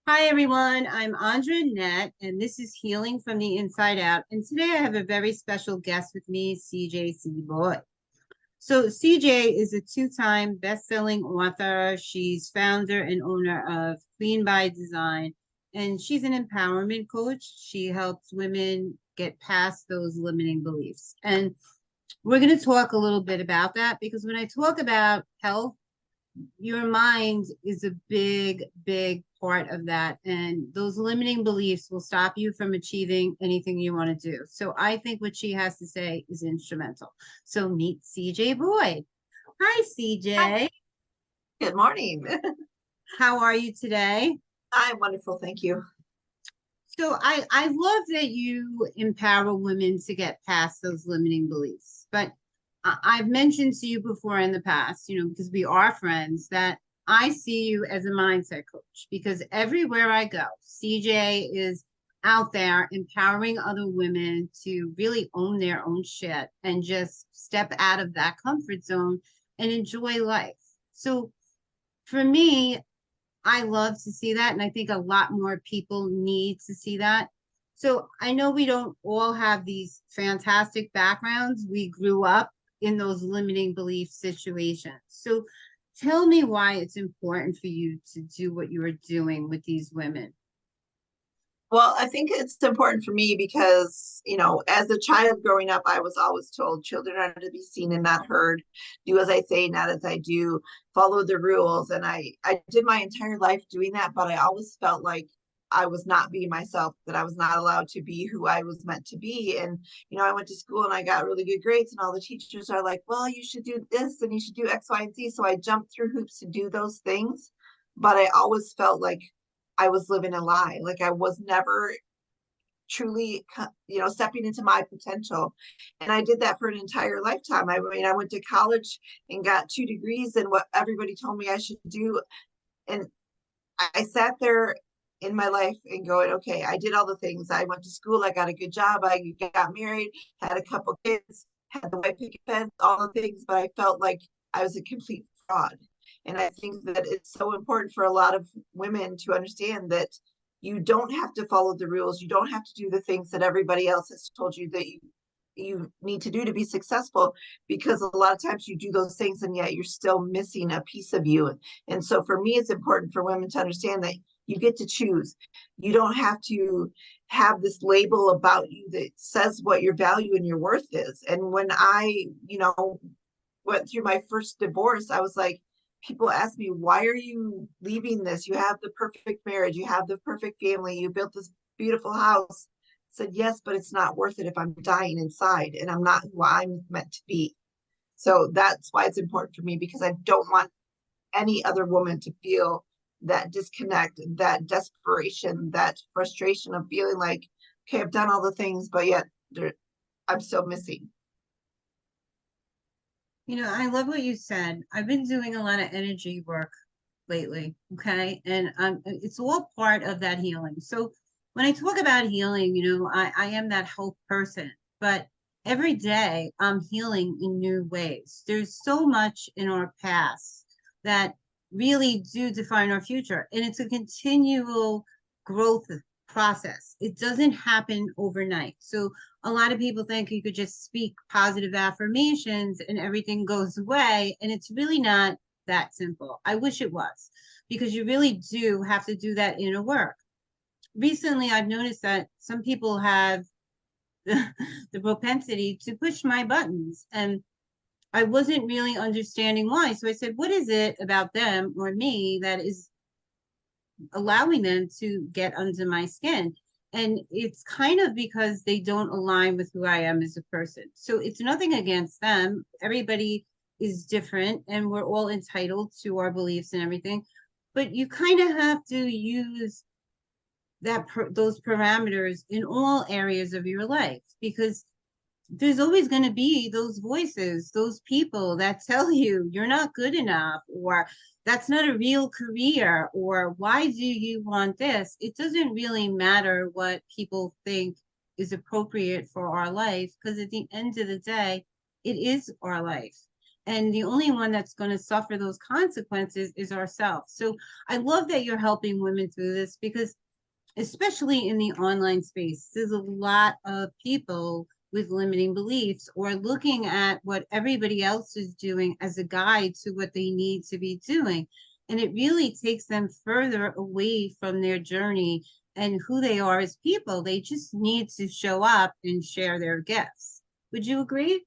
Hi, everyone. I'm Andrea, and this is Healing from the Inside Out. And today I have a very special guest with me, CJ.C Boyd. So CJ is a two-time best-selling author. She's founder and owner of Queen by Design, and she's an empowerment coach. She helps women get past those limiting beliefs. And we're going to talk a little bit about that because when I talk about health, your mind is a big, big part of that. And those limiting beliefs will stop you from achieving anything you want to do. So I think what she has to say is instrumental. So meet CJ Boyd. Hi, Hi. CJ. Good morning. How are you today? I'm wonderful, thank you. So I love that you empower women to get past those limiting beliefs. But I've mentioned to you before in the past, because we are friends, that I see you as a mindset coach because everywhere I go, CJ is out there empowering other women to really own their own shit and just step out of that comfort zone and enjoy life. So for me, I love to see that. And I think a lot more people need to see that. So I know we don't all have these fantastic backgrounds. We grew up in those limiting belief situations. So tell me why it's important for you to do what you are doing with these women. Well, I think it's important for me because, as a child growing up, I was always told children are to be seen and not heard. Do as I say, not as I do. Follow the rules. And I did my entire life doing that, but I always felt like I was not being myself, that I was not allowed to be who I was meant to be. And, I went to school and I got really good grades, and all the teachers are like, well, you should do this and you should do X, Y, and Z. So I jumped through hoops to do those things. But I always felt like I was living a lie. Like I was never truly, stepping into my potential. And I did that for an entire lifetime. I mean, I went to college and got 2 degrees in what everybody told me I should do. And I sat there in my life and going, okay, I did all the things. I went to school, I got a good job, I got married, had a couple kids, had the white picket fence, all the things, but I felt like I was a complete fraud. And I think that it's so important for a lot of women to understand that you don't have to follow the rules. You don't have to do the things that everybody else has told you that you need to do to be successful, because a lot of times you do those things and yet you're still missing a piece of you. And so for me, it's important for women to understand that you get to choose. You don't have to have this label about you that says what your value and your worth is. And when I, went through my first divorce, I was like, people ask me, why are you leaving this? You have the perfect marriage, you have the perfect family, you built this beautiful house. I said, yes, but it's not worth it if I'm dying inside and I'm not who I'm meant to be. So that's why it's important for me, because I don't want any other woman to feel that disconnect, that desperation, that frustration of feeling like, okay, I've done all the things, but yet I'm still missing. I love what you said. I've been doing a lot of energy work lately. Okay. And it's all part of that healing. So when I talk about healing, I am that health person, but every day I'm healing in new ways. There's so much in our past that really do define our future. And it's a continual growth process. It doesn't happen overnight. So a lot of people think you could just speak positive affirmations and everything goes away. And it's really not that simple. I wish it was, because you really do have to do that inner work. Recently, I've noticed that some people have the propensity to push my buttons, and I wasn't really understanding why. So I said, what is it about them or me that is allowing them to get under my skin? And it's kind of because they don't align with who I am as a person. So it's nothing against them. Everybody is different and we're all entitled to our beliefs and everything. But you kind of have to use those parameters in all areas of your life, because there's always going to be those voices, those people that tell you you're not good enough, or that's not a real career, or why do you want this? It doesn't really matter what people think is appropriate for our life, because at the end of the day, it is our life. And the only one that's going to suffer those consequences is ourselves. So I love that you're helping women through this, because especially in the online space, there's a lot of people with limiting beliefs or looking at what everybody else is doing as a guide to what they need to be doing. And it really takes them further away from their journey and who they are as people. They just need to show up and share their gifts. Would you agree?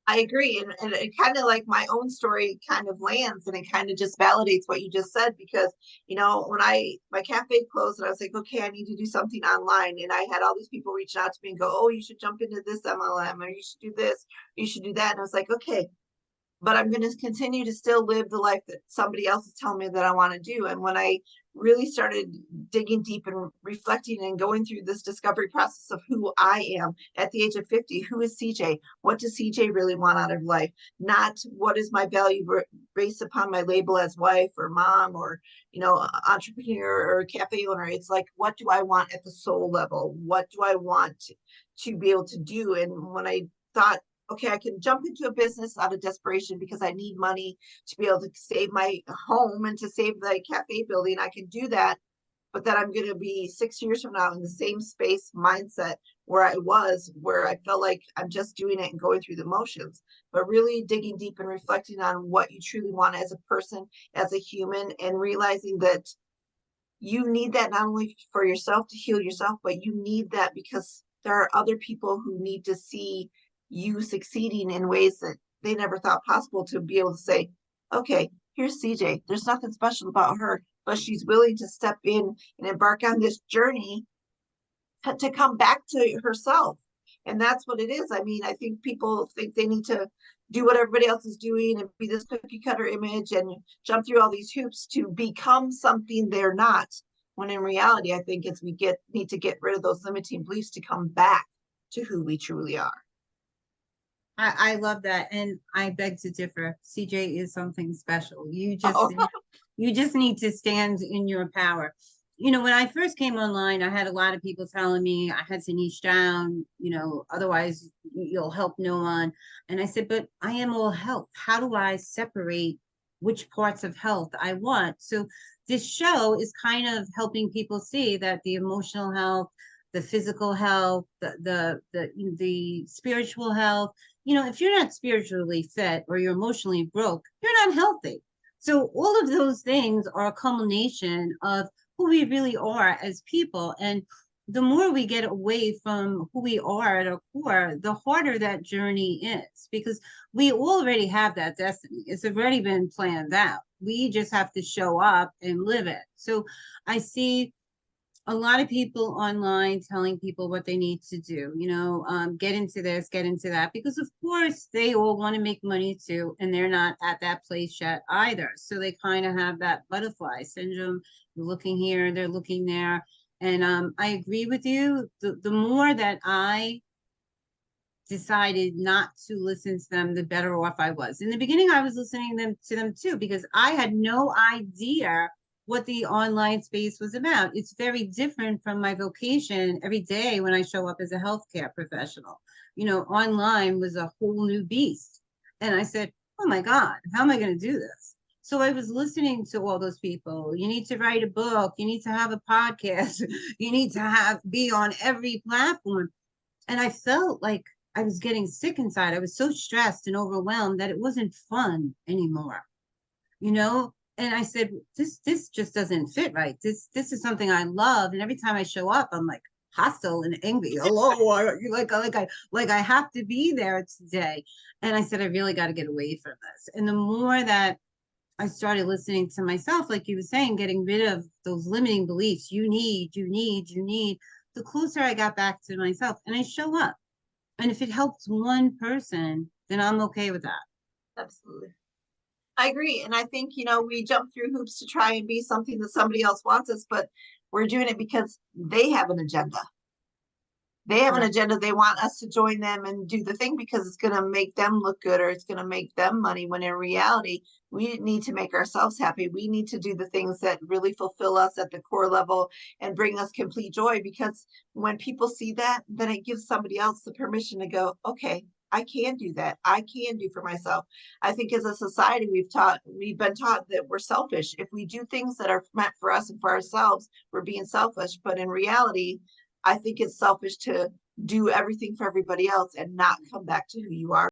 I agree. And it kind of like my own story kind of lands, and it kind of just validates what you just said, because, when my cafe closed and I was like, okay, I need to do something online. And I had all these people reaching out to me and go, oh, you should jump into this MLM, or you should do this, you should do that. And I was like, okay, but I'm going to continue to still live the life that somebody else is telling me that I want to do. And when I really started digging deep and reflecting and going through this discovery process of who I am at the age of 50, who is CJ? What does CJ really want out of life? Not what is my value based upon my label as wife or mom or, entrepreneur or cafe owner. It's like, what do I want at the soul level? What do I want to be able to do? And when I thought, okay, I can jump into a business out of desperation because I need money to be able to save my home and to save the cafe building. I can do that, but then I'm going to be 6 years from now in the same space mindset where I was, where I felt like I'm just doing it and going through the motions, but really digging deep and reflecting on what you truly want as a person, as a human, and realizing that you need that not only for yourself to heal yourself, but you need that because there are other people who need to see you succeeding in ways that they never thought possible, to be able to say, okay, here's CJ. There's nothing special about her, but she's willing to step in and embark on this journey to come back to herself. And that's what it is. I mean, I think people think they need to do what everybody else is doing and be this cookie cutter image and jump through all these hoops to become something they're not. When in reality, I think it's need to get rid of those limiting beliefs to come back to who we truly are. I love that. And I beg to differ. CJ is something special. Oh, You just need to stand in your power. When I first came online, I had a lot of people telling me I had to niche down, otherwise you'll help no one. And I said, but I am all health. How do I separate which parts of health I want? So this show is kind of helping people see that the emotional health, the physical health, the spiritual health, if you're not spiritually fit or you're emotionally broke, you're not healthy. So all of those things are a culmination of who we really are as people. And the more we get away from who we are at our core, the harder that journey is, because we already have that destiny. It's already been planned out. We just have to show up and live it. So I see a lot of people online telling people what they need to do, get into this, get into that, because of course they all want to make money too, and they're not at that place yet either. So they kind of have that butterfly syndrome. They're looking here, they're looking there. And I agree with you. The more that I decided not to listen to them, the better off I was. In the beginning, I was listening to them too, because I had no idea what the online space was about. It's very different from my vocation every day when I show up as a healthcare professional. Online was a whole new beast. And I said, oh my God, how am I going to do this? So I was listening to all those people. You need to write a book. You need to have a podcast. You need to be on every platform. And I felt like I was getting sick inside. I was so stressed and overwhelmed that it wasn't fun anymore. And I said, this just doesn't fit right. This is something I love. And every time I show up, I'm like hostile and angry. Hello, like I have to be there today. And I said, I really got to get away from this. And the more that I started listening to myself, like you were saying, getting rid of those limiting beliefs, you need, the closer I got back to myself, and I show up. And if it helps one person, then I'm okay with that. absolutely. I agree. And I think, we jump through hoops to try and be something that somebody else wants us, but we're doing it because they have an agenda. They have an agenda. They want us to join them and do the thing because it's going to make them look good or it's going to make them money, when in reality, we need to make ourselves happy. We need to do the things that really fulfill us at the core level and bring us complete joy, because when people see that, then it gives somebody else the permission to go, okay, I can do that. I can do for myself. I think as a society, we've been taught that we're selfish. If we do things that are meant for us and for ourselves, we're being selfish. But in reality, I think it's selfish to do everything for everybody else and not come back to who you are.